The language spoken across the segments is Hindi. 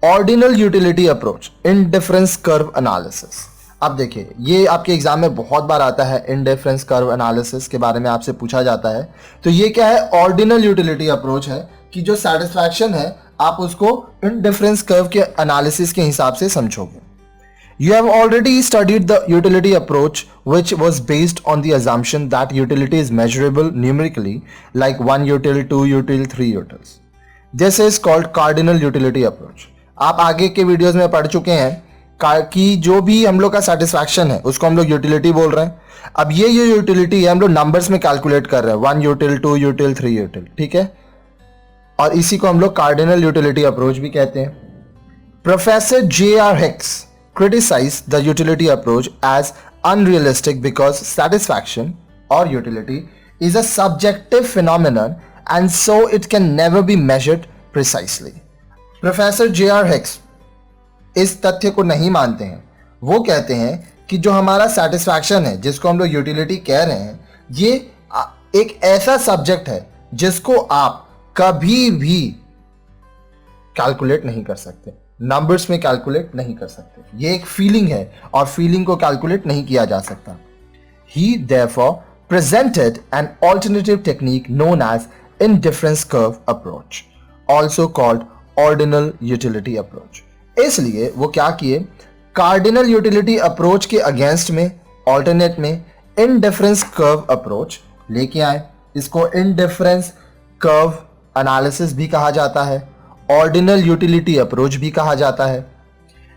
Ordinal utility approach, indifference curve analysis. अब देखिए, ये आपके एग्जाम में बहुत बार आता है, इंडिफरेंस कर्व एनालिसिस के बारे में आपसे पूछा जाता है। तो ये क्या है? ऑर्डिनल यूटिलिटी अप्रोच है कि जो सेटिस्फैक्शन है आप उसको इंडिफरेंस कर्व के एनालिसिस के हिसाब से समझोगे। You have already studied the utility approach, which was based on the assumption that utility is measurable numerically, like 1 util, 2 util, 3 utils. This is called cardinal utility approach. आप आगे के वीडियोस में पढ़ चुके हैं कि जो भी हम लोग का सेटिस्फैक्शन है उसको हम लोग यूटिलिटी बोल रहे हैं। अब ये यूटिलिटी है हम लोग नंबर्स में कैलकुलेट कर रहे हैं, 1 यूटिल, 2 यूटिल, 3 यूटिल, ठीक है। और इसी को हम लोग कार्डिनल यूटिलिटी अप्रोच भी कहते हैं। Professor J.R. Hicks criticized the utility approach as unrealistic because satisfaction or utility is a subjective phenomenon and so it can never be measured precisely. Professor J.R. Hicks इस तथ्य को नहीं मानते हैं। वो कहते हैं कि जो हमारा सेटिस्फैक्शन है, जिसको हम लोग यूटिलिटी कह रहे हैं, ये एक ऐसा सब्जेक्ट है जिसको आप कभी भी कैलकुलेट नहीं कर सकते, नंबर्स में कैलकुलेट नहीं कर सकते। ये एक फीलिंग है और फीलिंग को कैलकुलेट नहीं किया जा सकता। He therefore presented an alternative technique known as indifference curve approach, also called ordinal utility approach. इसलिए वो क्या किए? कार्डिनल यूटिलिटी अप्रोच के अगेंस्ट में, ऑल्टरनेट में इंडिफरेंस कर्व अप्रोच लेके आए। इसको इंडिफरेंस कर्व एनालिसिस भी कहा जाता है, ऑर्डिनल यूटिलिटी अप्रोच भी कहा जाता है।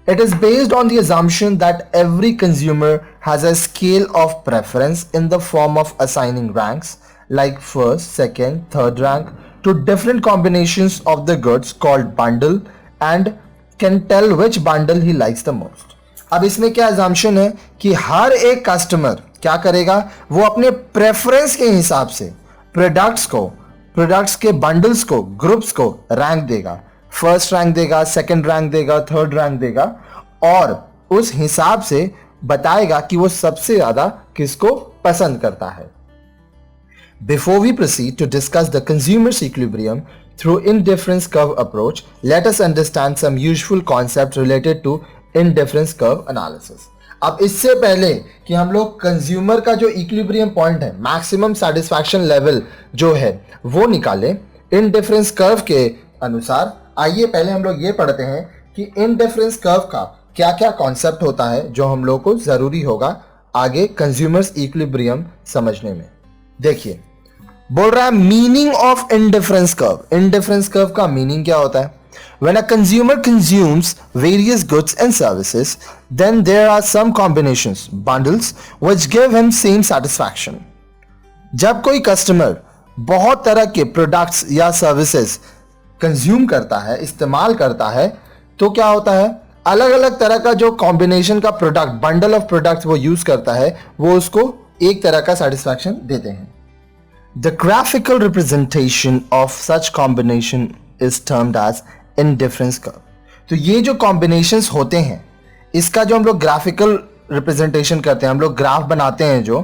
It is based on the assumption that every consumer has a scale of preference in the form of assigning ranks like first, second, third rank to different combinations of the goods called bundle and can tell which bundle he likes the most. अब इसमें क्या assumption है कि हर एक कस्टमर क्या करेगा? वो अपने प्रेफरेंस के हिसाब से प्रोडक्ट्स के बंडल्स को, ग्रुप्स को रैंक देगा। फर्स्ट रैंक देगा, सेकंड रैंक देगा, थर्ड रैंक देगा और उस हिसाब से बताएगा कि वो सबसे ज्यादा किसको पसंद करता है। Before we proceed to discuss the consumer's equilibrium through indifference curve approach, let us understand some useful concepts related to indifference curve analysis. अब इससे पहले कि हम लोग कंज्यूमर का जो इक्विलिब्रियम पॉइंट है, मैक्सिमम सेटिस्फैक्शन लेवल जो है वो निकालें इंडिफरेंस कर्व के अनुसार, आइए पहले हम लोग ये पढ़ते हैं कि इंडिफरेंस कर्व का क्या क्या कॉन्सेप्ट होता है जो हम लोग को जरूरी होगा आगे कंज्यूमर्स इक्विलिब्रियम समझने में। देखिए, बोल रहा है meaning of indifference curve. Indifference curve का मीनिंग क्या होता है? When a consumer consumes various goods and services, then there are some combinations, bundles, which give him same satisfaction. जब कोई कस्टमर बहुत तरह के प्रोडक्ट्स या सर्विसेज कंज्यूम करता है, इस्तेमाल करता है, तो क्या होता है? अलग अलग तरह का जो कॉम्बिनेशन का प्रोडक्ट, बंडल ऑफ प्रोडक्ट्स वो यूज करता है, वो उसको एक तरह का सेटिस्फैक्शन देते हैं। The graphical representation of such combination is termed as indifference curve. तो ये जो कॉम्बिनेशंस होते हैं, इसका जो हम लोग ग्राफिकल रिप्रेजेंटेशन करते हैं, हम लोग ग्राफ बनाते हैं, जो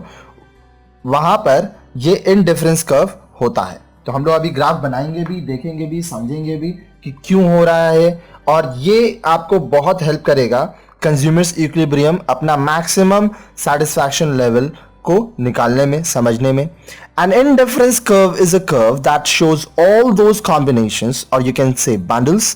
वहां पर ये इंडिफरेंस कर्व होता है। तो हम लोग अभी ग्राफ बनाएंगे भी, देखेंगे भी, समझेंगे भी कि क्यों हो रहा है, और ये आपको बहुत हेल्प करेगा कंज्यूमर्स इक्विलिब्रियम, अपना मैक्सिमम सेटिस्फैक्शन लेवल को निकालने में, समझने में। An indifference curve is a curve that shows all those combinations, or you can say bundles,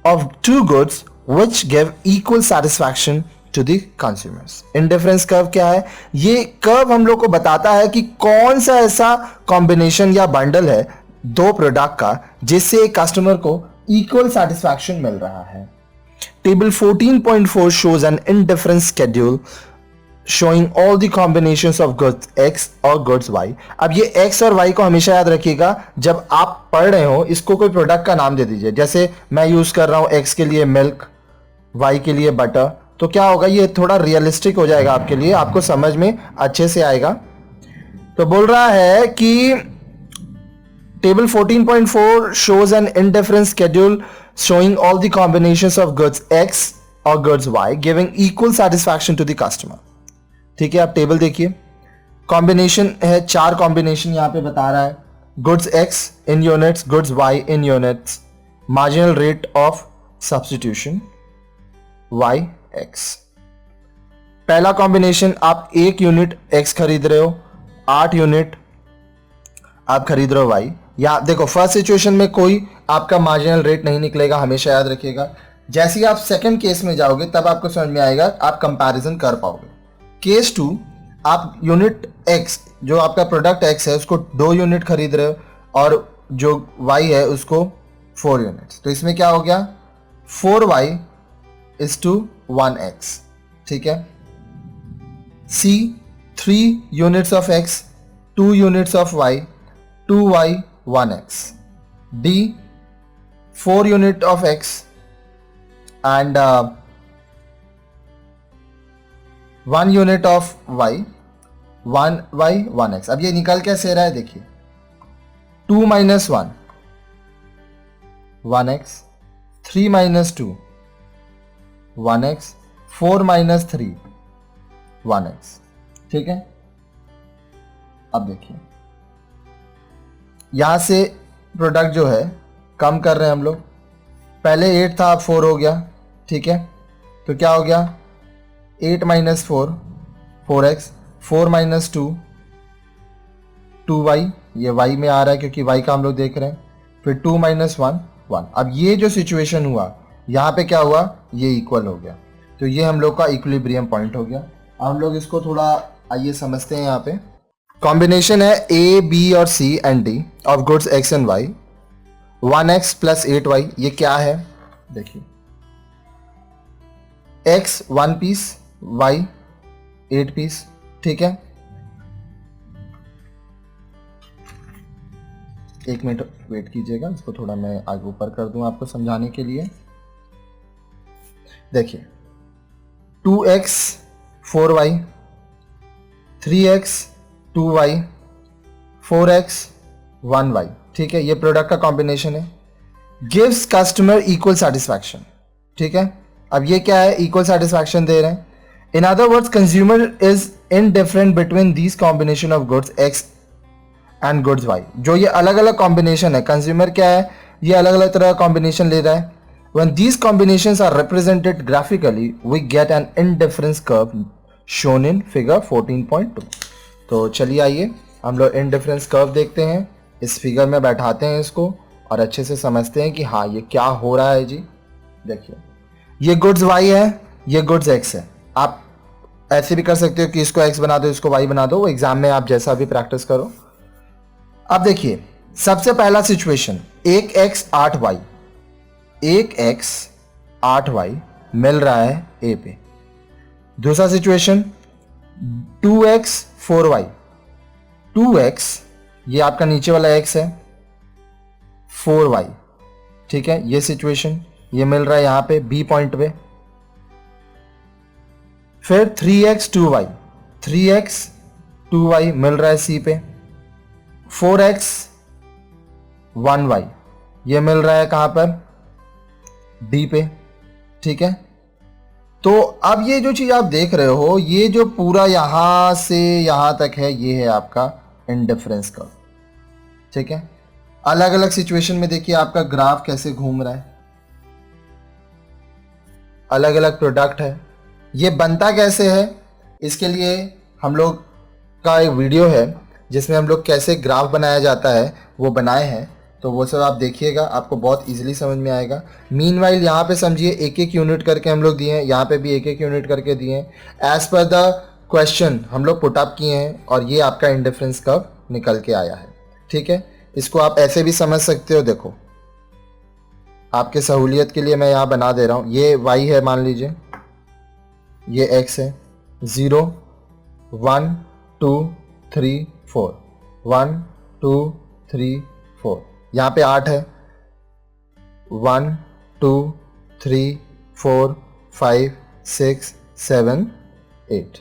of two goods which give equal satisfaction to the consumers. Indifference curve क्या है? ये कर्व हम लोग को बताता है कि कौन सा ऐसा कॉम्बिनेशन या बंडल है दो प्रोडक्ट का जिससे एक कस्टमर को इक्वल सेटिस्फैक्शन मिल रहा है। Table 14.4 shows an indifference schedule showing all the combinations of goods X और goods Y. अब ये X और Y को हमेशा याद रखिएगा जब आप पढ़ रहे हो। इसको कोई प्रोडक्ट का नाम दे दीजिए, जैसे मैं यूज कर रहा हूं X के लिए मिल्क, Y के लिए बटर, तो क्या होगा? ये थोड़ा रियलिस्टिक हो जाएगा आपके लिए, आपको समझ में अच्छे से आएगा। तो बोल रहा है कि table 14.4 shows an indifference schedule showing all the combinations of goods X और goods Y giving equal satisfaction to the customer. ठीक है, आप टेबल देखिए, कॉम्बिनेशन है, 4 कॉम्बिनेशन यहां पे बता रहा है। Goods X in units, goods Y in units, marginal rate of substitution y x। पहला कॉम्बिनेशन, आप 1 यूनिट x खरीद रहे हो, 8 यूनिट आप खरीद रहे हो y। या देखो फर्स्ट सिचुएशन में कोई आपका मार्जिनल रेट नहीं निकलेगा, हमेशा याद रखिएगा। जैसे ही आप सेकंड केस में जाओगे तब आपको समझ में आएगा, आप कंपैरिजन कर पाओगे। केस 2, आप यूनिट x, जो आपका प्रोडक्ट x है, उसको 2 यूनिट खरीद रहे हो और जो y है उसको 4 यूनिट्स। तो इसमें क्या हो गया, 4y is to 1x, ठीक है। C, 3 units of x, 2 units of y, 2y, 1x। D, 4 unit of x and 1 unit of y, 1y, 1x। अब ये निकल कैसे रहा है, देखिए 2 minus 1, 1x, 3 minus 2, 1x, 4 minus 3, 1x, ठीक है। अब देखिए यहां से प्रोडक्ट जो है कम कर रहे हैं हम लोग। पहले 8 था, अब 4 हो गया, ठीक है। तो क्या हो गया, 8 minus 4, 4x, 4 minus 2, 2y, ये y में आ रहा है क्योंकि y का हम लोग देख रहे हैं। फिर 2 minus 1, 1। अब ये जो सिचुएशन हुआ, यहाँ पे क्या हुआ, ये इक्वल हो गया। तो ये हम लोग का इक्विलिब्रियम पॉइंट हो गया। अब हम लोग इसको थोड़ा आइए समझते हैं। यहाँ पे कॉम्बिनेशन है A, B और C and D of goods x and y, 1x plus 8y। ये क्या है, देखिए x 1 पीस, y 8 पीस, ठीक है। एक मिनट वेट कीजिएगा, इसको थोड़ा मैं आगे ऊपर कर दूं आपको समझाने के लिए। देखिए 2x 4y, 3x 2y, 4x 1y, ठीक है। ये प्रोडक्ट का कॉम्बिनेशन है। गिव्स कस्टमर इक्वल सेटिस्फैक्शन, ठीक है। अब ये क्या है, इक्वल सेटिस्फैक्शन दे रहे हैं। In other words, consumer is indifferent between these combination of goods x and goods y। जो ये अलग अलग कॉम्बिनेशन है, कंज्यूमर क्या है, ये अलग अलग तरह का कॉम्बिनेशन ले रहा है। When these combinations are represented graphically, we get an indifference curve shown in figure 14.2। तो चलिए आइए हम लोग indifference curve देखते हैं, इस फिगर में बैठाते हैं इसको और अच्छे से समझते हैं कि हाँ ये क्या हो रहा है जी। देखिए ये गुड्स y है, ये गुड्स x है। आप ऐसे भी कर सकते हो कि इसको x बना दो, इसको y बना दो, वो एग्जाम में आप जैसा भी प्रैक्टिस करो। अब देखिए सबसे पहला situation, 1x 8y, 1x 8y मिल रहा है A पे। दूसरा सिचुएशन 2x 4y, 2x ये आपका नीचे वाला x है, 4y, ठीक है। ये सिचुएशन ये मिल रहा है यहां पे B पॉइंट पे। फिर 3x 2y, 3x 2y मिल रहा है C पे। 4x 1y ये मिल रहा है कहां पर, D पे, ठीक है। तो अब ये जो चीज आप देख रहे हो, ये जो पूरा यहां से यहां तक है, ये है आपका इंडिफरेंस कर्व, ठीक है। अलग अलग सिचुएशन में देखिए आपका ग्राफ कैसे घूम रहा है, अलग अलग प्रोडक्ट है। ये बनता कैसे है, इसके लिए हम लोग का एक वीडियो है जिसमें हम लोग कैसे ग्राफ बनाया जाता है वो बनाए हैं, तो वो सब आप देखिएगा, आपको बहुत इजीली समझ में आएगा। मीनवाइल यहाँ पे समझिए एक एक यूनिट करके हम लोग दिए हैं, यहाँ पे भी एक एक यूनिट करके दिए हैं। एज पर द क्वेश्चन हम लोग पुट अप किए हैं और ये आपका इंडिफरेंस कर्व निकल के आया है, ठीक है। इसको आप ऐसे भी समझ सकते हो, देखो आपके सहूलियत के लिए मैं यहाँ बना दे रहा हूँ। ये y है मान लीजिए, ये x है, 0 1 2 3 4, 1 2 3 4, यहाँ पे 8 है, 1 2 3 4 5 6 7 8।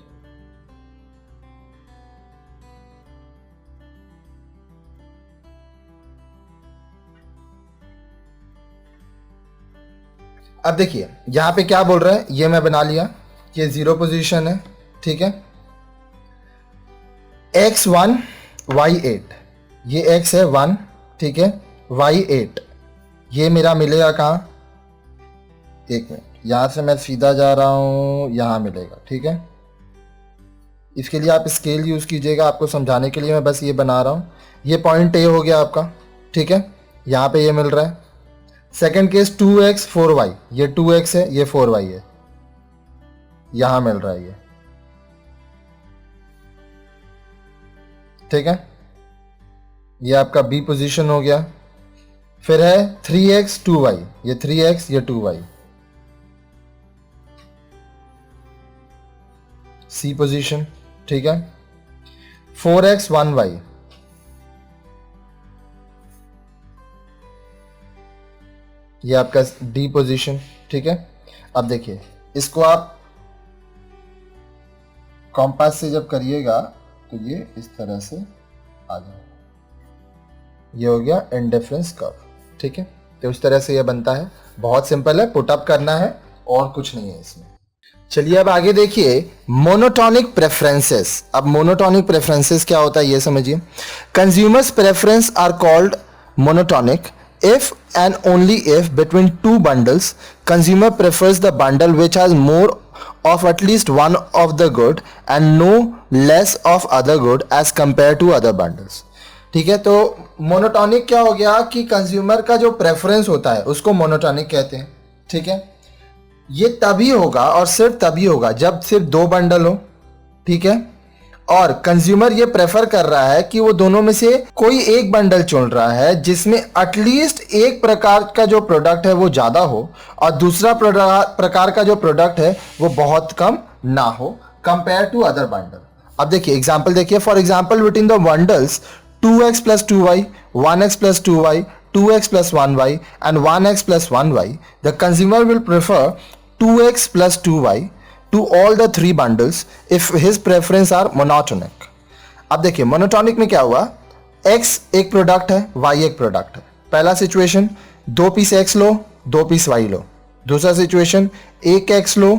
अब देखिए यहां पे क्या बोल रहा है, ये मैं बना लिया, ये 0 पोजीशन है, ठीक है। x1 y8, ये x है 1, ठीक है, y8 ये मेरा मिलेगा कहाँ, एक मिनट, यहाँ से मैं सीधा जा रहा हूँ, यहाँ मिलेगा, ठीक है। इसके लिए आप स्केल यूज़ कीजिएगा, आपको समझाने के लिए मैं बस ये बना रहा हूँ। ये पॉइंट ए हो गया आपका, ठीक है, यहाँ पे ये मिल रहा है। सेकंड केस 2x 4y, ये 2x है, ये 4y है, यहाँ मिल रहा है ये, ठीक है। ये आपका बी पोजीशन हो गया। फिर है 3x 2y, ये 3x ये 2y, सी पोजीशन, ठीक है। 4x 1y, ये आपका डी पोजीशन, ठीक है। अब देखिए इसको आप कॉम्पास से जब करिएगा तो ये इस तरह से आ जाएगा, ये हो गया इंडिफरेंस कर्व, ठीक है। तो उस तरह से ये बनता है, बहुत सिंपल है, पुट अप करना है और कुछ नहीं है इसमें। चलिए अब आगे देखिए मोनोटोनिक प्रेफरेंसेस। अब मोनोटोनिक प्रेफरेंसेस क्या होता है ये समझिए। Consumers preference are called monotonic if and only if between two bundles consumer prefers the bundle which has more of at least one of the good and no less of other good as compared to other bundles, ठीक है। तो मोनोटोनिक क्या हो गया कि कंज्यूमर का जो प्रेफरेंस होता है उसको मोनोटोनिक कहते हैं, ठीक है। ये तभी होगा और सिर्फ तभी होगा जब सिर्फ दो बंडल हो, ठीक है, और कंज्यूमर ये प्रेफर कर रहा है कि वो दोनों में से कोई एक बंडल चुन रहा है जिसमें एटलीस्ट एक प्रकार का जो प्रोडक्ट है वो ज्यादा हो और दूसरा प्रकार का जो प्रोडक्ट है वो बहुत कम ना हो कंपेयर टू अदर बंडल। अब देखिए एग्जांपल देखिए, for example between the bundles 2x plus 2y, 1x plus 2y, 2x plus 1y and 1x plus 1y, the consumer will prefer 2x plus 2y to all the three bundles if his preference are monotonic। अब देखिए मोनोटोनिक में क्या हुआ, x एक प्रोडक्ट है, y एक प्रोडक्ट है। पहला सिचुएशन 2 पीस x लो 2 पीस y लो, दूसरा सिचुएशन 1 x लो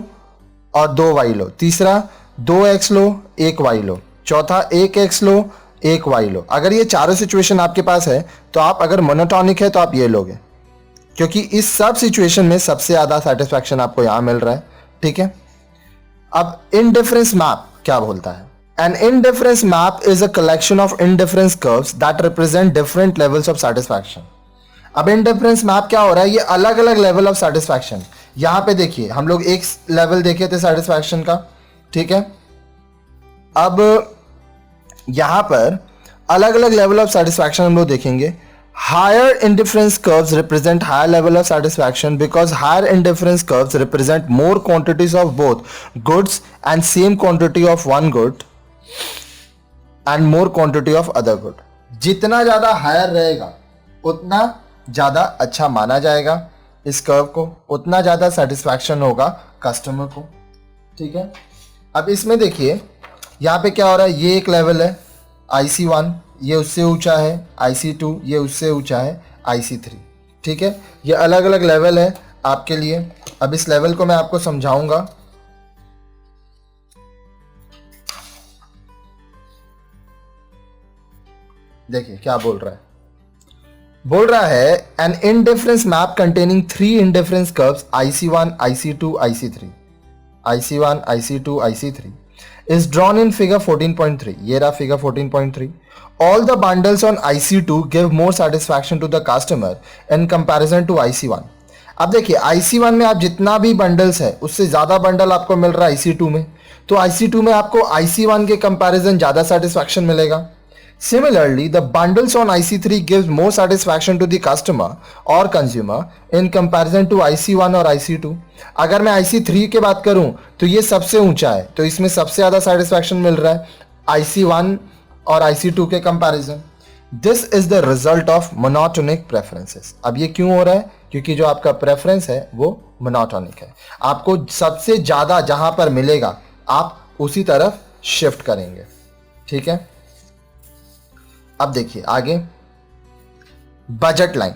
और 2 y लो, तीसरा 2 x लो 1 y लो, चौथा 1 x लो 1 y लो। अगर ये चारों सिचुएशन आपके पास है तो आप अगर मोनोटोनिक है तो आप ये लोगे, क्योंकि इस सब सिचुएशन में सबसे ज्यादा सेटिस्फैक्शन आपको यहां मिल रहा है, ठीक है। अब इंडिफरेंस मैप क्या बोलता है? An indifference map is a collection of indifference curves that represent different levels of satisfaction. अब इंडिफरेंस मैप क्या हो रहा है, ये अलग अलग लेवल ऑफ सेटिस्फैक्शन। यहां पे देखिए हम लोग एक लेवल देखे थे सेटिस्फैक्शन का, ठीक है। अब यहां पर अलग अलग लेवल ऑफ सेटिस्फैक्शन हम लोग देखेंगे। Higher indifference curves represent higher level of satisfaction because higher indifference curves represent more quantities of both goods and same quantity of one good and more quantity of other good. जितना ज्यादा हायर रहेगा उतना ज्यादा अच्छा माना जाएगा इस कर्व को, उतना ज्यादा सेटिस्फैक्शन होगा कस्टमर को, ठीक है। अब इसमें देखिए यहाँ पे क्या हो रहा है, ये एक लेवल है IC1, ये उससे ऊंचा है, IC2 ये उससे ऊंचा है, IC3, ठीक है। ये अलग अलग लेवल है आपके लिए। अब इस लेवल को मैं आपको समझाऊंगा। देखिए क्या बोल रहा है an indifference map containing 3 indifference curves IC1 IC2 IC3, IC1 IC2 IC3 is drawn in figure 14.3। ये रहा figure 14.3। All the bundles on IC2 give more satisfaction to the customer in comparison to IC1। अब देखिए IC1 में आप जितना भी बंडल्स है उससे ज्यादा बंडल आपको मिल रहा है IC2 में, तो IC2 में आपको IC1 के कंपैरिजन ज्यादा सेटिस्फैक्शन मिलेगा। Similarly, the bundles on IC3 gives more satisfaction to the customer or consumer in comparison to IC1 और IC2। अगर मैं IC3 की बात करूं तो ये सबसे ऊंचा है, तो इसमें सबसे ज्यादा सेटिस्फैक्शन मिल रहा है IC1 और IC2 के comparison. This is the result of monotonic preferences. अब ये क्यों हो रहा है? क्योंकि जो आपका प्रेफरेंस है वो मोनोटोनिक है। आपको सबसे ज्यादा जहां पर मिलेगा आप उसी तरफ शिफ्ट करेंगे, ठीक है। अब देखिए आगे बजट लाइन।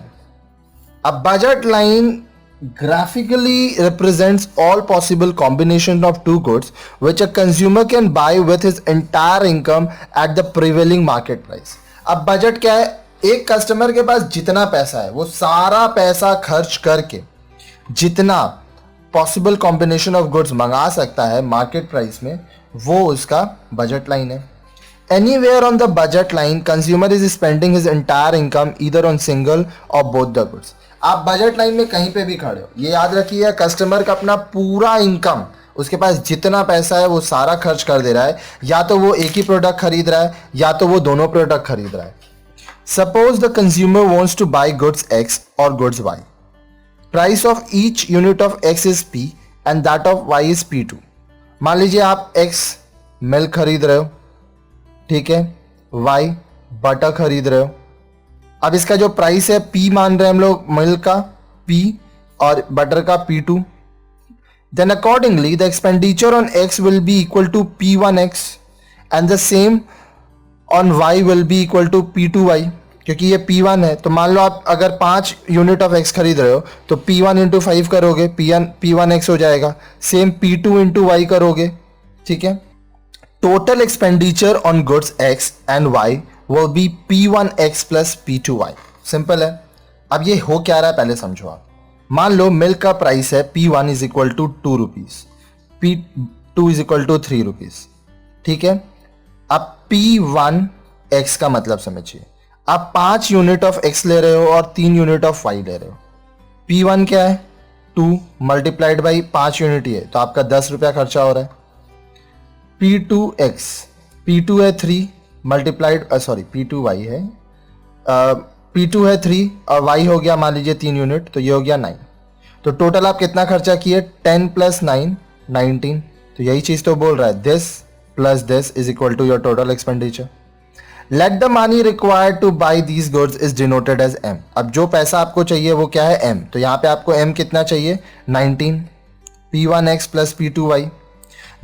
अब budget line graphically represents all possible combinations of two goods which a consumer can buy with his entire income at the prevailing market price। अब बजट क्या है? एक कस्टमर के पास जितना पैसा है वो सारा पैसा खर्च करके जितना पॉसिबल कॉम्बिनेशन ऑफ गुड्स मंगा सकता है मार्केट प्राइस में, वो उसका बजट लाइन है। Anywhere on the budget line consumer is spending his entire income either on single और बोथ द गुड्स। आप बजट लाइन में कहीं पे भी खड़े हो, ये याद रखिए कस्टमर का अपना पूरा इनकम, उसके पास जितना पैसा है वो सारा खर्च कर दे रहा है, या तो वो एक ही प्रोडक्ट खरीद रहा है या तो वो दोनों प्रोडक्ट खरीद रहा है। Suppose the consumer wants to buy goods X और goods Y, price of each unit of X is P and that of Y is P2। मान लीजिए आप एक्स मिल्क खरीद रहे हो, ठीक है, वाई बटर खरीद रहे हो। अब इसका जो प्राइस है P मान रहे हैं हम लोग, मिल्क का P और बटर का P2। Then accordingly the expenditure on X will be equal to P1X and the same on Y will be equal to P2Y, क्योंकि ये P1 है। तो मान लो आप अगर 5 यूनिट ऑफ X खरीद रहे हो तो P1 इंटू 5 करोगे, P1X हो जाएगा। सेम P2 इंटू Y करोगे, ठीक है। Total expenditure on goods X and Y will be P1X plus P2Y। Simple है। अब ये हो क्या रहा है पहले समझो आप। मान लो मिल्क का प्राइस है P1 is equal to 2 rupees, P2 is equal to 3 rupees, ठीक है। अब P1X का मतलब समझिए, आप 5 यूनिट ऑफ X ले रहे हो और 3 यूनिट ऑफ Y ले रहे हो। P1 क्या है 2 मल्टीप्लाइड बाई 5 यूनिट ही है तो आपका 10 रुपया खर्चा हो रहा है। P2X, P2 है 3 मल्टीप्लाइड P2Y है, P2 है 3 और Y हो गया मान लीजिए 3 यूनिट, तो ये हो गया 9। तो टोटल आप कितना खर्चा किए, 10 प्लस 9 19। तो यही चीज तो बोल रहा है, this plus this is equal to your total expenditure. Let the money required to buy these goods is denoted as M। अब जो पैसा आपको चाहिए वो क्या है M, तो यहाँ पे आपको M कितना चाहिए 19, P1X plus P2Y।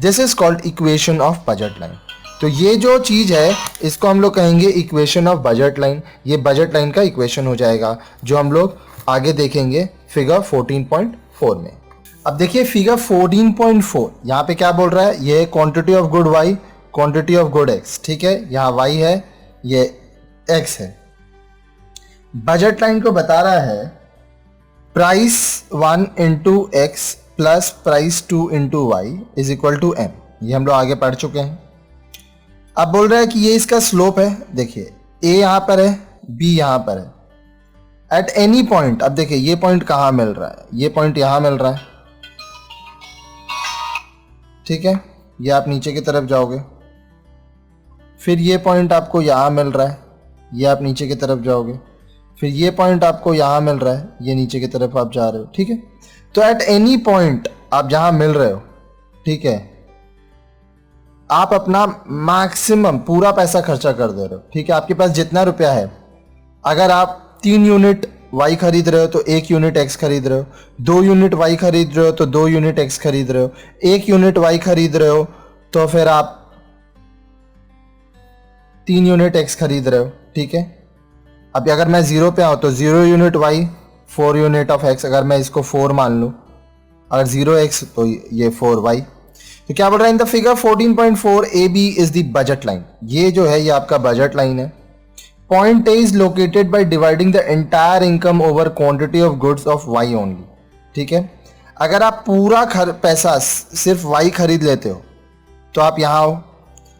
This is called equation of budget line. तो ये जो चीज है इसको हम लोग कहेंगे इक्वेशन ऑफ बजट लाइन। ये बजट लाइन का इक्वेशन हो जाएगा जो हम लोग आगे देखेंगे फिगर 14.4 में। अब देखिए फिगर 14.4 यहाँ पे क्या बोल रहा है, ये quantity of good Y, quantity of good X, ठीक है। यहाँ Y है, ये X है। बजट लाइन को बता रहा है प्राइस 1 इंटू X प्लस प्राइस 2 into Y is equal to M। ये हम लोग आगे पढ़ चुके हैं। अब बोल रहा है कि ये इसका स्लोप है, देखिए A यहां पर है, B यहां पर है। एट एनी पॉइंट, अब देखिए ये पॉइंट कहां मिल रहा है, ये पॉइंट यहां मिल रहा है, ठीक है। ये आप नीचे की तरफ जाओगे, फिर ये पॉइंट आपको यहां मिल रहा है, ये आप नीचे की तरफ जाओगे, फिर ये पॉइंट आपको यहां मिल रहा है, ये नीचे की तरफ आप जा रहे हो, ठीक है। तो एट एनी पॉइंट आप जहां मिल रहे हो, ठीक है, आप अपना मैक्सिमम पूरा पैसा खर्चा कर दे रहे हो, ठीक है। आपके पास जितना रुपया है, अगर आप 3 यूनिट Y खरीद रहे हो तो 1 यूनिट X खरीद रहे हो, 2 यूनिट Y खरीद रहे हो तो 2 यूनिट X खरीद रहे हो, 1 यूनिट Y खरीद रहे हो तो फिर आप 3 यूनिट X खरीद रहे हो, ठीक है। अब अगर मैं 0 पे आऊँ तो 0 unit Y, 4 unit of X, अगर मैं इसको 4 मान लूँ, अगर 0X तो ये 4Y। तो क्या बोल रहा है, in the figure 14.4 AB is the budget line. ये जो है ये आपका बजट लाइन है। Point A is located by dividing the entire income over quantity of goods of Y only, ठीक है। अगर आप पूरा पैसा सिर्फ Y खरीद लेते हो तो आप यहाँ आओ।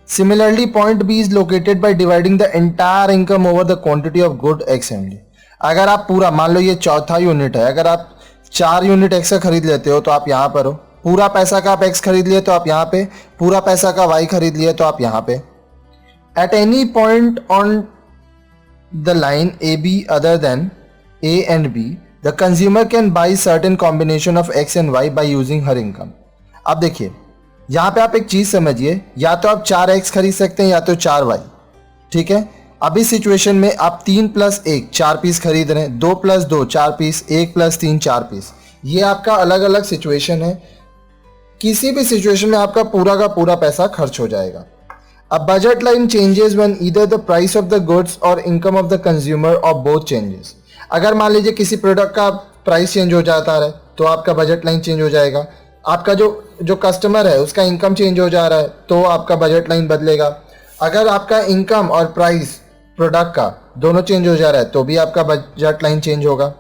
Similarly point B is located by dividing the entire income over the quantity of good X only. अगर आप पूरा, मान लो ये चौथा यूनिट है, अगर आप 4 यूनिट X का खरीद लेते हो तो आप यहाँ पर हो। पूरा पैसा का आप X खरीद लिए तो आप यहाँ पे, पूरा पैसा का Y खरीद लिए तो आप यहाँ पे। At any point on the line AB other than A and B, the consumer can buy certain combination of X and Y by using her income। अब देखिए यहाँ पे आप एक चीज समझिए, या तो आप 4X खरीद सकते हैं या तो 4Y, ठीक है। अब इस सिचुएशन में आप 3 प्लस 1 4 पीस खरीद रहे हैं, 2 प्लस 2 4 पीस, 1 प्लस 3 4 पीस। ये आपका अलग अलग सिचुएशन है। किसी भी सिचुएशन में आपका पूरा का पूरा पैसा खर्च हो जाएगा। अब budget line changes when either the price of the goods और इनकम ऑफ द कंज्यूमर और बोथ चेंजेस। अगर मान लीजिए किसी प्रोडक्ट का प्राइस चेंज हो जाता है तो आपका बजट लाइन चेंज हो जाएगा। आपका जो कस्टमर है उसका इनकम चेंज हो जा रहा है तो आपका बजट लाइन बदलेगा। अगर आपका इनकम और प्राइस प्रोडक्ट का दोनों चेंज हो जा रहा है तो भी आपका बजट लाइन चेंज होगा।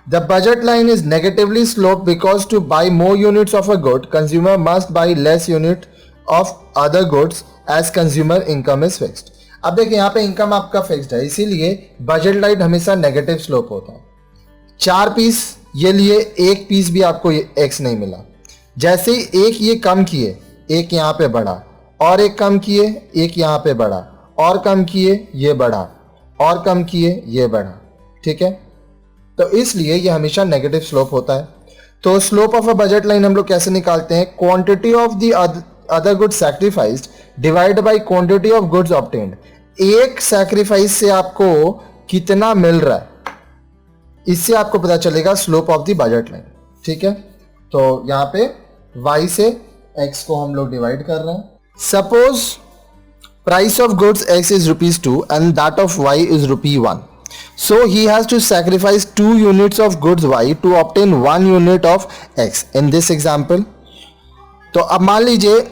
The budget line is negatively sloped because to buy more units of a good, consumer must buy less unit of other goods as consumer income is fixed. अब देखिए यहाँ पे इनकम आपका फिक्स्ड है, इसीलिए बजट लाइन हमेशा नेगेटिव स्लोप होता है. 4 पीस ये लिए, 1 पीस भी आपको एक्स नहीं मिला. जैसे ही एक ये कम किए, एक यहाँ पे बढ़ा, और एक कम किए, एक यहाँ पे बढ़ा, और कम किए ये बढ़ा, और कम किए ये बढ़ा. ठीक है, तो इसलिए ये हमेशा नेगेटिव स्लोप होता है. तो slope of a budget line हम लोग कैसे निकालते हैं? Quantity of the other goods sacrificed divide by quantity of goods obtained. एक सैक्रिफाइस से आपको कितना मिल रहा है, इससे आपको पता चलेगा slope of the budget line. ठीक है, तो यहां पे y से x को हम लोग डिवाइड कर रहे हैं. Suppose price of goods x is ₹2 and that of y is ₹1. So he has to sacrifice 2 units of goods y to obtain 1 unit of x in this example. तो अब मान लीजिए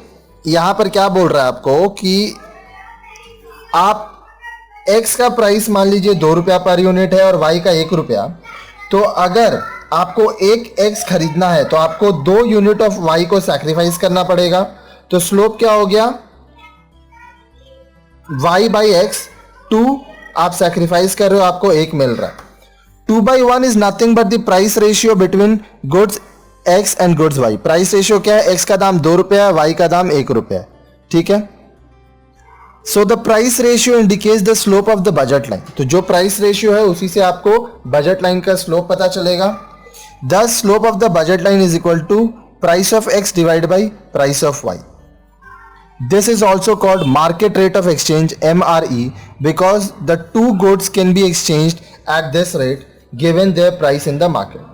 यहां पर क्या बोल रहा है आपको कि आप x का प्राइस मान लीजिए ₹2 पर यूनिट है और y का ₹1. तो अगर आपको एक x खरीदना है तो आपको 2 यूनिट ऑफ y को सैक्रिफाइस करना पड़ेगा. तो स्लोप क्या हो गया? y बाई एक्स 2 आप सैक्रिफाइस कर रहे हो, आपको 1 मिल रहा है. 2/1 is nothing but the price ratio between goods x and goods y. Price ratio क्या है? x का दाम ₹2 है, y का दाम ₹1. ठीक है, so the price ratio indicates the slope of the budget line. तो जो प्राइस रेशियो है उसी से आपको बजट लाइन का स्लोप पता चलेगा. The slope of the budget line is equal to price of x divide by price of y. This is also called market rate of exchange MRE because the two goods can be exchanged at this rate given their price in the market.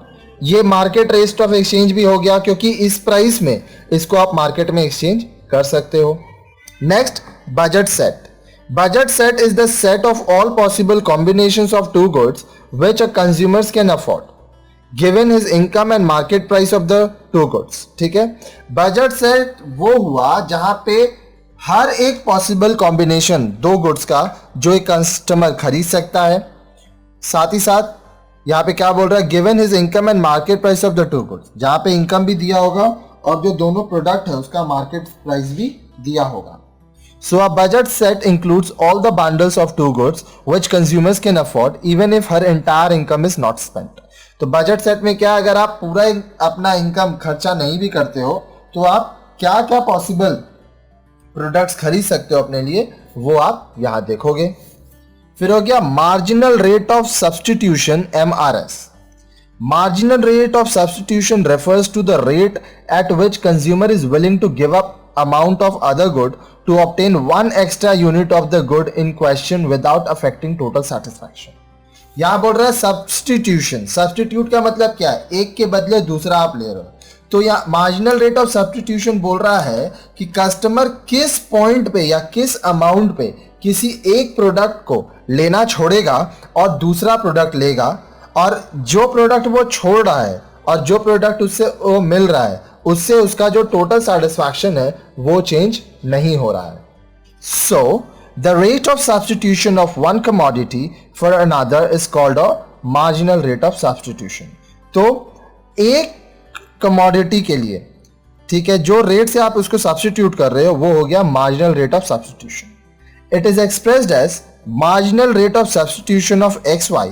ये मार्केट रेट ऑफ एक्सचेंज भी हो गया क्योंकि इस प्राइस में इसको आप मार्केट में एक्सचेंज कर सकते हो. Next, budget set. Budget set is the set of all possible combinations of two goods which a consumers can afford given his income and market price of the two goods. ठीक है, बजट सेट वो हुआ जहां पे हर एक पॉसिबल कॉम्बिनेशन 2 गुड्स का जो एक कस्टमर खरीद सकता है. साथ ही साथ यहां पे क्या बोल रहा है? Given his income and market price of the 2 goods. जहां पे इनकम भी दिया होगा और जो दोनों प्रोडक्ट है उसका मार्केट प्राइस भी दिया होगा. So a budget set includes all the bundles of 2 goods which consumers can afford even if her entire income is not spent. तो बजट सेट में क्या, अगर आप पूरा अपना इनकम खर्चा नहीं भी करते हो तो आप क्या क्या पॉसिबल प्रोडक्ट्स खरीद सकते हो अपने लिए, वो आप यहां देखोगे. फिर हो गया marginal rate of substitution MRS. Marginal rate of substitution refers to the rate at which consumer is willing to give up amount of other good to obtain 1 extra unit of the good in question without affecting total satisfaction. यहां बोल रहा है सब्स्टिट्यूशन. सब्स्टिट्यूट का मतलब क्या है? एक के बदले दूसरा आप ले रहे हो. तो यहाँ मार्जिनल रेट ऑफ सब्स्टिट्यूशन बोल रहा है कि कस्टमर किस पॉइंट पे या किस अमाउंट पे किसी एक प्रोडक्ट को लेना छोड़ेगा और दूसरा प्रोडक्ट लेगा, और जो प्रोडक्ट वो छोड़ रहा है और जो प्रोडक्ट उससे वो मिल रहा है उससे उसका जो टोटल सेटिस्फैक्शन है वो चेंज नहीं हो रहा है. So the rate of substitution of one commodity for another is called a marginal rate of substitution. तो एक कमोडिटी के लिए, ठीक है, जो रेट से आप उसको सब्स्टिट्यूट कर रहे हो वो हो गया marginal rate of substitution. It is expressed as marginal rate of substitution of XY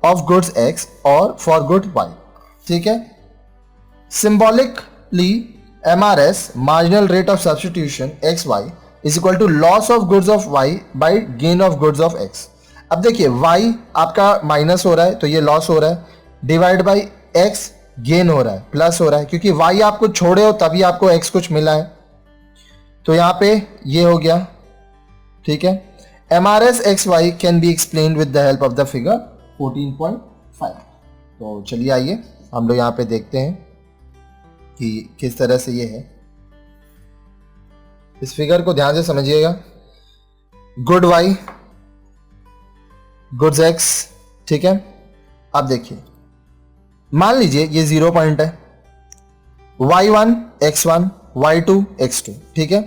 of goods X और फॉर गुड Y. ठीक है, symbolically MRS marginal rate of substitution XY is equal to loss of goods of Y by gain of goods of X. अब देखिए Y आपका माइनस हो रहा है तो ये लॉस हो रहा है, डिवाइड बाई X गेन हो रहा है, प्लस हो रहा है, क्योंकि y आप कुछ छोड़े हो तभी आपको x कुछ मिला है. तो यहां पे ये हो गया. ठीक है, MRS XY can be explained with the help of the figure 14.5. तो चलिए आइए हम लोग यहां पे देखते हैं कि किस तरह से ये है. इस फिगर को ध्यान से समझिएगा. Good y, goods x. ठीक है, अब देखिए मान लीजिए ये 0 पॉइंट है, y1 x1 y2 x2. ठीक है,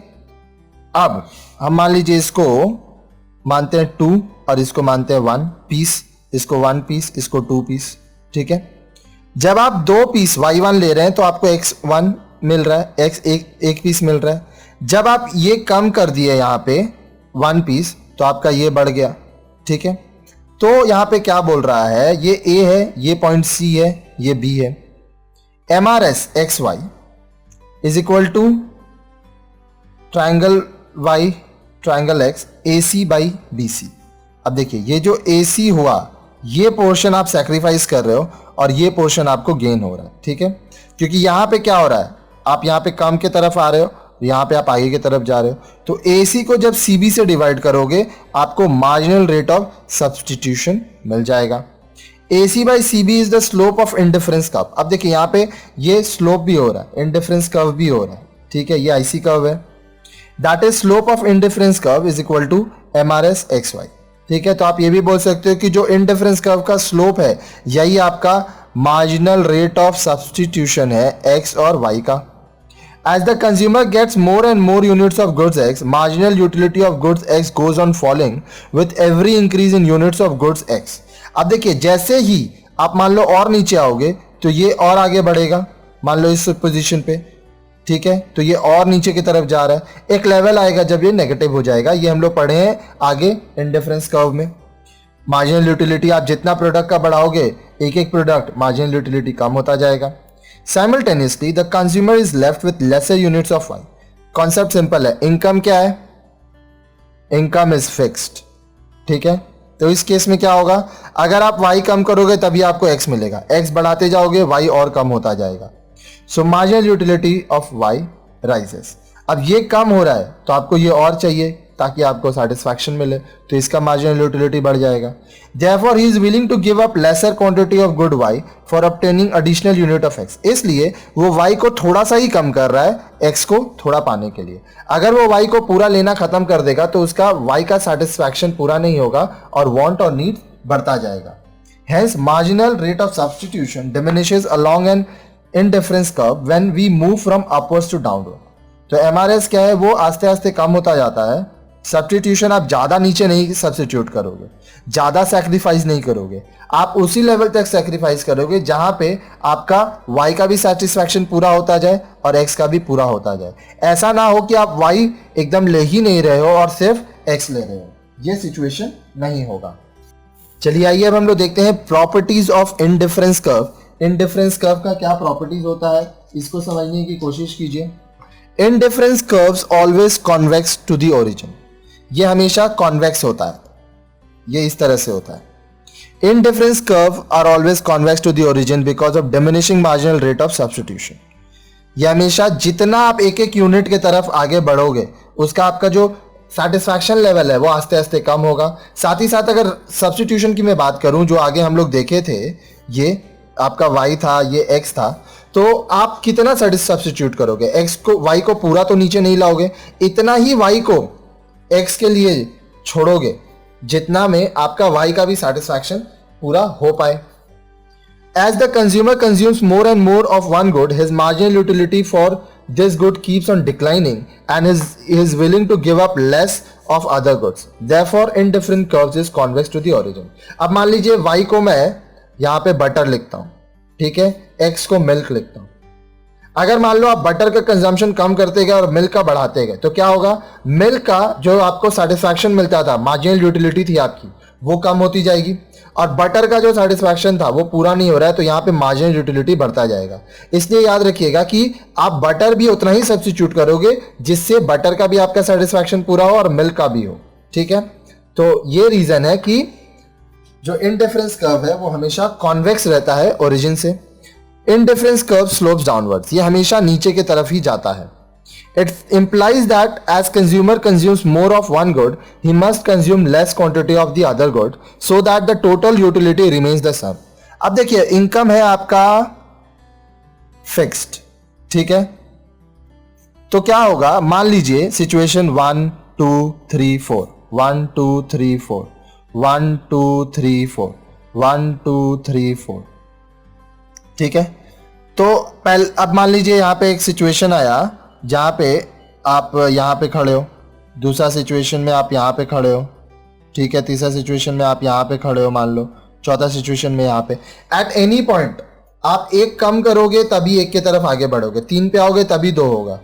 अब हम मान लीजिए इसको मानते हैं 2 और इसको मानते हैं 1 पीस, इसको 1 पीस, इसको 2 पीस. ठीक है, जब आप दो पीस y1 ले रहे हैं तो आपको x1 मिल रहा है, x एक पीस मिल रहा है। जब आप ये कम कर दिए यहाँ पे 1 पीस तो आपका ये बढ़ गया, ठीक है। तो यहाँ पे क्या बोल रहा है, ये A है, ये पॉइंट C है, ये B है। MRS XY is equal to triangle Y triangle X AC by BC। अब देखिए ये जो AC हुआ ये पोर्शन आप सैक्रिफाइस कर रहे हो और ये पोर्शन आपको गेन हो रहा है, ठीक है। क्योंकि यहाँ पे क्या हो रहा है, आप यहाँ पे कम की तरफ आ रहे हो, यहाँ पे आप आगे की तरफ जा रहे हो। तो AC को जब CB से डिवाइड करोगे आपको मार्जिनल रेट ऑफ सब्सटीट्यूशन मिल जाएगा। AC by CB is the slope of indifference curve. अब देखिए यहाँ पे ये स्लोप भी हो रहा है, इंडिफरेंस कर्व भी हो रहा है, ठीक है। ये IC कर्व है, that is slope of indifference curve is equal to MRS XY, ठीक है। तो आप ये भी बोल सकते हो कि जो इंडिफरेंस कर्व का स्लोप है यही आपका मार्जिनल रेट ऑफ सब्सटीट्यूशन है X और Y का। As the consumer gets more and more units of goods X, marginal utility of goods X goes on falling with every increase in units of goods X। अब देखिए जैसे ही आप मान लो और नीचे आओगे तो ये और आगे बढ़ेगा, मान लो इस पोजीशन पे, ठीक है। तो ये और नीचे की तरफ जा रहा है, एक लेवल आएगा जब ये नेगेटिव हो जाएगा। ये हम लोग पढ़े हैं आगे इंडिफरेंस कर्व में। मार्जिनल यूटिलिटी आप जितना प्रोडक्ट का बढ़ाओगे एक एक प्रोडक्ट मार्जिनल यूटिलिटी कम होता जाएगा। Simultaneously, the consumer is left with lesser units of Y। Concept simple है, इनकम क्या है, इनकम इज फिक्स्ड, ठीक है। तो इस केस में क्या होगा, अगर आप Y कम करोगे तभी आपको X मिलेगा, X बढ़ाते जाओगे Y और कम होता जाएगा। सो marginal utility of Y rises. अब ये कम हो रहा है तो आपको ये और चाहिए ताकि आपको सेटिस्फैक्शन मिले, तो इसका मार्जिनल यूटिलिटी बढ़ जाएगा। Therefore he is willing to give up lesser quantity of good Y for obtaining additional unit of X। इसलिए वो Y को थोड़ा सा ही कम कर रहा है X को थोड़ा पाने के लिए। अगर वो Y को पूरा लेना खत्म कर देगा तो उसका Y का सेटिस्फैक्शन पूरा नहीं होगा और वांट और नीड बढ़ता जाएगा। Hence marginal rate of substitution diminishes along an indifference curve when we move from upwards to downward। तो MRS क्या है, वो आस्ते आस्ते कम होता जाता है। सब्स्टिट्यूशन आप ज्यादा नीचे नहीं सब्स्टिट्यूट करोगे, ज्यादा सैक्रिफाइस नहीं करोगे, आप उसी लेवल तक सैक्रिफाइस करोगे जहां पे आपका Y का भी सेटिस्फैक्शन पूरा होता जाए और X का भी पूरा होता जाए। ऐसा ना हो कि आप Y एकदम ले ही नहीं रहे हो और सिर्फ X ले रहे हो, ये सिचुएशन नहीं होगा। चलिए आइए अब हम लोग देखते हैं properties of indifference curve. Indifference curve का क्या प्रॉपर्टीज होता है इसको समझने की कोशिश कीजिए। Indifference curves always convex to the origin. ये हमेशा कॉन्वेक्स होता है, ये इस तरह से होता है। Indifference curve are always convex to the origin because of diminishing marginal rate of substitution. ये हमेशा जितना आप एक एक यूनिट के तरफ आगे बढ़ोगे उसका आपका जो सेटिस्फैक्शन लेवल है वो आस्ते आस्ते कम होगा। साथ ही साथ अगर सब्स्टिट्यूशन की मैं बात करूं जो आगे हम लोग देखे थे, ये आपका Y था, ये X था, तो आप कितना सब्स्टिट्यूट करोगे, X को Y को पूरा तो नीचे नहीं लाओगे, इतना ही Y को X के लिए छोड़ोगे जितना में आपका Y का भी सेटिस्फैक्शन पूरा हो पाए। As the consumer consumes more and more of one good, his marginal utility for this good keeps on declining and he is willing to give up less of other goods. Therefore, indifferent curves is convex to the origin। अब मान लीजिए Y को मैं यहाँ पे बटर लिखता हूँ, ठीक है, X को मिल्क लिखता हूँ। अगर मान लो आप बटर का कंजम्पशन कम करते गए और मिल्क का बढ़ाते गए तो क्या होगा, मिल्क का जो आपको सेटिस्फैक्शन मिलता था, मार्जिनल यूटिलिटी थी आपकी, वो कम होती जाएगी और बटर का जो सेटिस्फैक्शन था वो पूरा नहीं हो रहा है, तो यहाँ पे मार्जिनल यूटिलिटी बढ़ता जाएगा। इसलिए याद रखिएगा कि आप बटर भी उतना ही सब्स्टिट्यूट करोगे जिससे बटर का भी आपका सेटिस्फैक्शन पूरा हो और मिल्क का भी हो, ठीक है। तो ये रीजन है कि जो इंडिफरेंस कर्व है वो हमेशा कॉन्वेक्स रहता है ओरिजिन से। इंडिफरेंस कर्व स्लोप्स डाउनवर्ड्स, ये हमेशा नीचे की तरफ ही जाता है। It implies that as consumer consumes more of one good, he must consume less quantity of the other good, so that the total utility remains the same। अब देखिए इनकम है आपका फिक्स्ड, ठीक है, तो क्या होगा, मान लीजिए सिचुएशन 1 2 3 4 1 2 3 4 1 2 3 4 1 2 3 4, ठीक है। तो पहले अब मान लीजिए यहाँ पे एक सिचुएशन आया जहाँ पे आप यहाँ पे खड़े हो, दूसरा सिचुएशन में आप यहाँ पे खड़े हो, ठीक है, तीसरा सिचुएशन में आप यहाँ पे खड़े हो मान लो, चौथा सिचुएशन में यहाँ पे। एट एनी पॉइंट आप एक कम करोगे तभी एक की तरफ आगे बढ़ोगे, 3 पे आओगे तभी 2 होगा,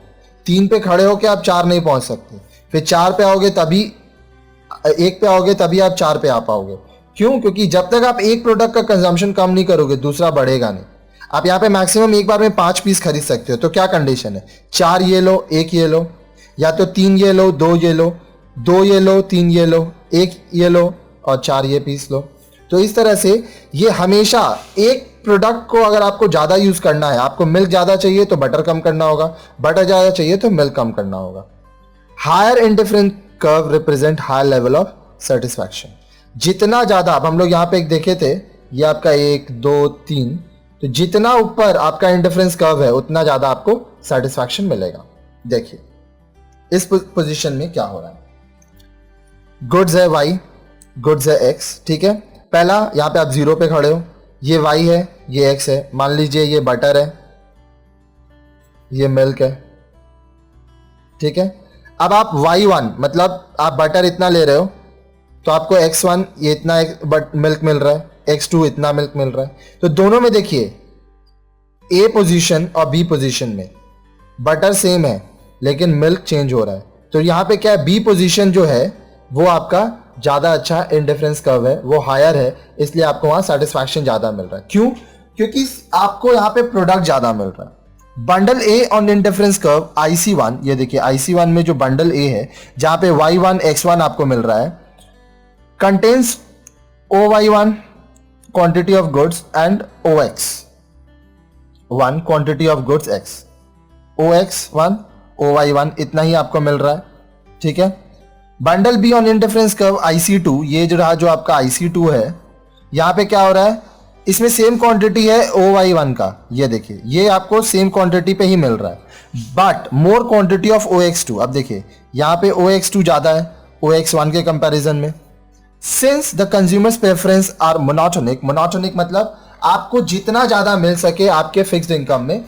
3 पे खड़े होके आप 4 नहीं पहुंच सकते, फिर 4 पे आओगे तभी 1 पे आओगे तभी आप 4 पे आ पाओगे। क्यों? क्योंकि जब तक आप एक प्रोडक्ट का कंजम्पशन कम नहीं करोगे दूसरा बढ़ेगा नहीं। आप यहाँ पे मैक्सिमम एक बार में 5 पीस खरीद सकते हो, तो क्या कंडीशन है? 4 ये लो, 1 ये लो, या तो 3 ये लो, 2 ये लो, 2 ये लो, 3 ये लो, 1 ये लो और 4 ये पीस लो। तो इस तरह से ये हमेशा एक प्रोडक्ट को अगर आपको ज़्यादा यूज़ करना है, आपको मिल्क ज़्यादा चाहिए तो बटर कम करना होगा, बटर ज़्यादा चाहिए तो मिल्क कम करना होगा। Higher indifference curve represent higher level of satisfaction. जितना ज़्यादा, अब हम लोग यहाँ पे एक देखे थे, ये आपका 1 2 3, तो जितना ऊपर आपका इंडिफरेंस कर्व है उतना ज़्यादा आपको सेटिस्फैक्शन मिलेगा। देखिए इस पोजीशन में क्या हो रहा है, गुड्स है y, गुड्स है x, ठीक है। पहला यहाँ पे आप 0 पे खड़े हो, ये y है, ये x है, मान लीजिए ये बटर है, ये मिल्क है, ठीक है। अब आप y1 मतलब आप बटर इतना ले रहे हो तो आपको x1 ये इतना मिल्क मिल रहा है, x2 इतना मिल्क मिल रहा है। तो दोनों में देखिए A पोजीशन और B पोजीशन में बटर सेम है लेकिन मिल्क चेंज हो रहा है। तो यहाँ पे क्या है, B पोजीशन जो है वो आपका ज़्यादा अच्छा इंडिफरेंस कर्व है, वो हायर है, इसलिए आपको वहाँ सेटिस्फैक्शन ज़्यादा मिल रहा है। क्यों? क्योंकि आपको यहाँ पे प्रोडक्ट ज़्यादा मिल रहा है। Bundle A on indifference curve IC1, ये देखिए IC1 में जो बंडल ए है जहाँ पे y1 x1 आपको मिल रहा है, contains OY1 quantity of goods and OX1 quantity of goods x, OX1 OY1 इतना ही आपको मिल रहा है, ठीक है। Bundle be on indifference curve IC2, ये जो रहा जो आपका IC2 है, यहाँ पे क्या हो रहा है, इसमें सेम क्वांटिटी है OY1 का, ये देखिए ये आपको सेम क्वांटिटी पे ही मिल रहा है, but more quantity of OX2। अब देखिए यहाँ पे OX2 ज़्यादा है OX1 के कंपैरिजन में। Since the consumers preference are monotonic, monotonic मतलब आपको जितना ज़्यादा मिल सके आपके फिक्स्ड इनकम में,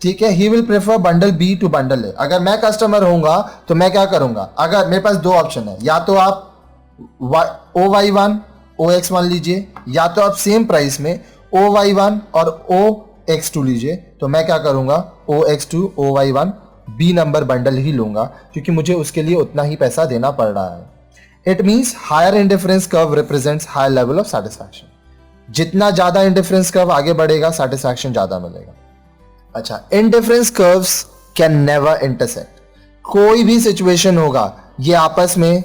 ठीक है, he will prefer bundle B to bundle A. अगर मैं कस्टमर होऊंगा तो मैं क्या करूंगा, अगर मेरे पास 2 ऑप्शन है, या तो आप OY1 OX1 लीजिए, या तो आप सेम प्राइस में OY1 और OX2 लीजिए। तो मैं क्या करूंगा, OX2 OY1 B number bundle ही लूंगा क्योंकि मुझे उसके लिए उतना ही पैसा देना पड़ रहा है। It means higher indifference curve represents higher level of satisfaction. जितना ज्यादा इंडिफरेंस कर्व आगे बढ़ेगा सेटिस्फैक्शन ज्यादा मिलेगा। अच्छा, indifference curves can never intersect. कोई भी सिचुएशन होगा ये आपस में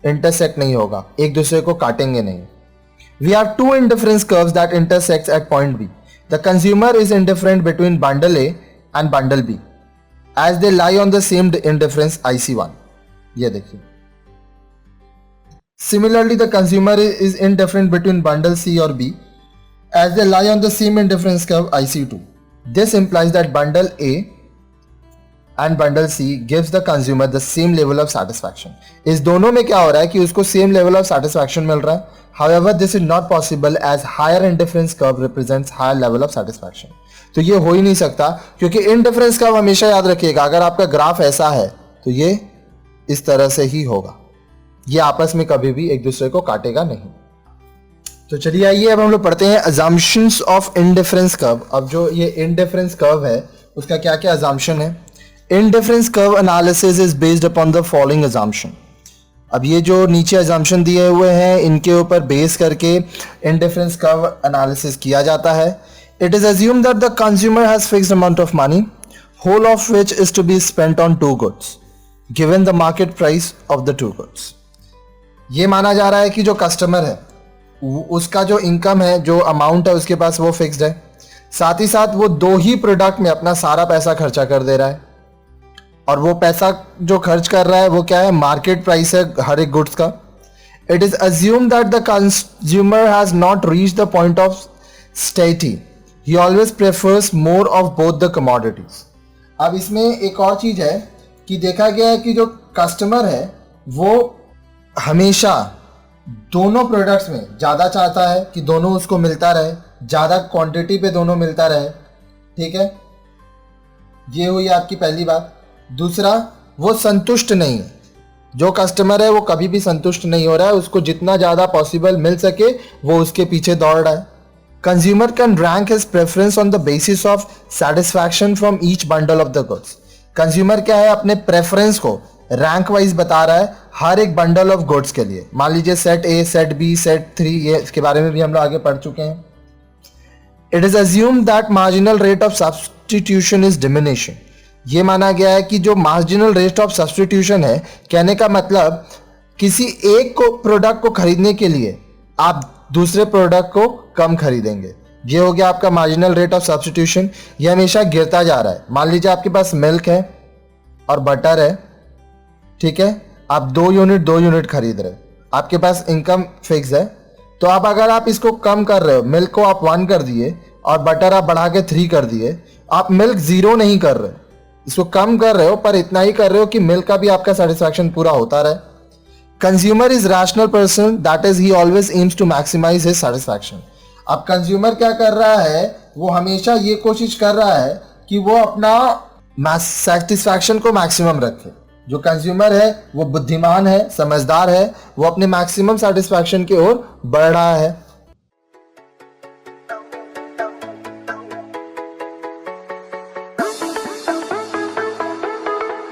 इंटरसेक्ट नहीं होगा, एक दूसरे को काटेंगे नहीं। We have 2 indifference curves that intersects at point B. The consumer is indifferent between bundle A and bundle B as they lie on the same indifference IC1। ये देखिए, similarly the consumer is indifferent between bundle C or B as they lie on the same indifference curve IC2. This implies that bundle A and bundle C gives the consumer the same level of satisfaction. इस दोनों में क्या हो रहा है कि उसको same level of satisfaction मिल रहा है। However, this is not possible as higher indifference curve represents higher level of satisfaction. तो ये हो ही नहीं सकता क्योंकि indifference curve हमेशा याद रखिएगा, अगर आपका ग्राफ ऐसा है तो ये इस तरह से ही होगा, ये आपस में कभी भी एक दूसरे को काटेगा नहीं। तो चलिए आइए अब हम लोग पढ़ते हैं assumptions of indifference curve। अब जो ये indifference curve है उसका क्या क्या assumption है। Indifference curve analysis is based upon the following assumption। अब ये जो नीचे assumption दिए हुए हैं इनके ऊपर बेस करके indifference curve analysis किया जाता है। It is assumed that the consumer has fixed amount of money, whole of which is to be spent on 2 goods, given the market price of the 2 goods। ये माना जा रहा है कि जो कस्टमर है उसका जो इनकम है, जो अमाउंट है उसके पास वो फिक्स्ड है, साथ ही साथ वो 2 ही प्रोडक्ट में अपना सारा पैसा खर्चा कर दे रहा है, और वो पैसा जो खर्च कर रहा है वो क्या है, मार्केट प्राइस है हर एक गुड्स का। It is assume that the consumer has not reach the point of satiety, he always prefers more of both the commodities. अब इसमें एक और चीज है कि देखा गया है कि जो कस्टमर है वो हमेशा दोनों प्रोडक्ट्स में ज़्यादा चाहता है कि दोनों उसको मिलता रहे, ज़्यादा क्वांटिटी पे दोनों मिलता रहे, ठीक है। ये हुई आपकी पहली बात। दूसरा, वो संतुष्ट नहीं है, जो कस्टमर है वो कभी भी संतुष्ट नहीं हो रहा है, उसको जितना ज़्यादा पॉसिबल मिल सके वो उसके पीछे दौड़ रहा है। Consumer can rank his preference on the basis of satisfaction from each bundle of the goods. Consumer क्या है, अपने प्रेफरेंस को रैंक वाइज बता रहा है हर एक बंडल ऑफ गुड्स के लिए। मान लीजिए set A, set B, set 3, ये इसके बारे में भी हम लोग आगे पढ़ चुके हैं। It is assumed that marginal rate of substitution is diminishing. ये माना गया है कि जो मार्जिनल रेट ऑफ सब्सटीट्यूशन है, कहने का मतलब किसी एक को प्रोडक्ट को खरीदने के लिए आप दूसरे प्रोडक्ट को कम खरीदेंगे। ये हो गया आपका मार्जिनल रेट ऑफ सब्सटीट्यूशन। ये हमेशा गिरता जा रहा है। मान लीजिए आपके पास मिल्क है और बटर है, ठीक है, आप 2 यूनिट खरीद रहे, आपके पास इनकम फिक्स है, तो आप अगर आप इसको कम कर रहे हो, मिल्क को आप 1 कर दिए और बटर आप बढ़ा के 3 कर दिए, आप मिल्क 0 नहीं कर रहे, इसको कम कर रहे हो, पर इतना ही कर रहे हो कि मिल्क का भी आपका सेटिस्फैक्शन पूरा होता रहे। Consumer is rational person, that is he always aims to maximise his satisfaction. अब कंज्यूमर क्या कर रहा है, वो हमेशा ये कोशिश कर रहा है कि वो अपना सेटिस्फैक्शन को मैक्सिमम रखे। जो कंज्यूमर है वो बुद्धिमान है, समझदार है, वो अपने मैक्सिमम सेटिस्फैक्शन की ओर बढ़ रहा है।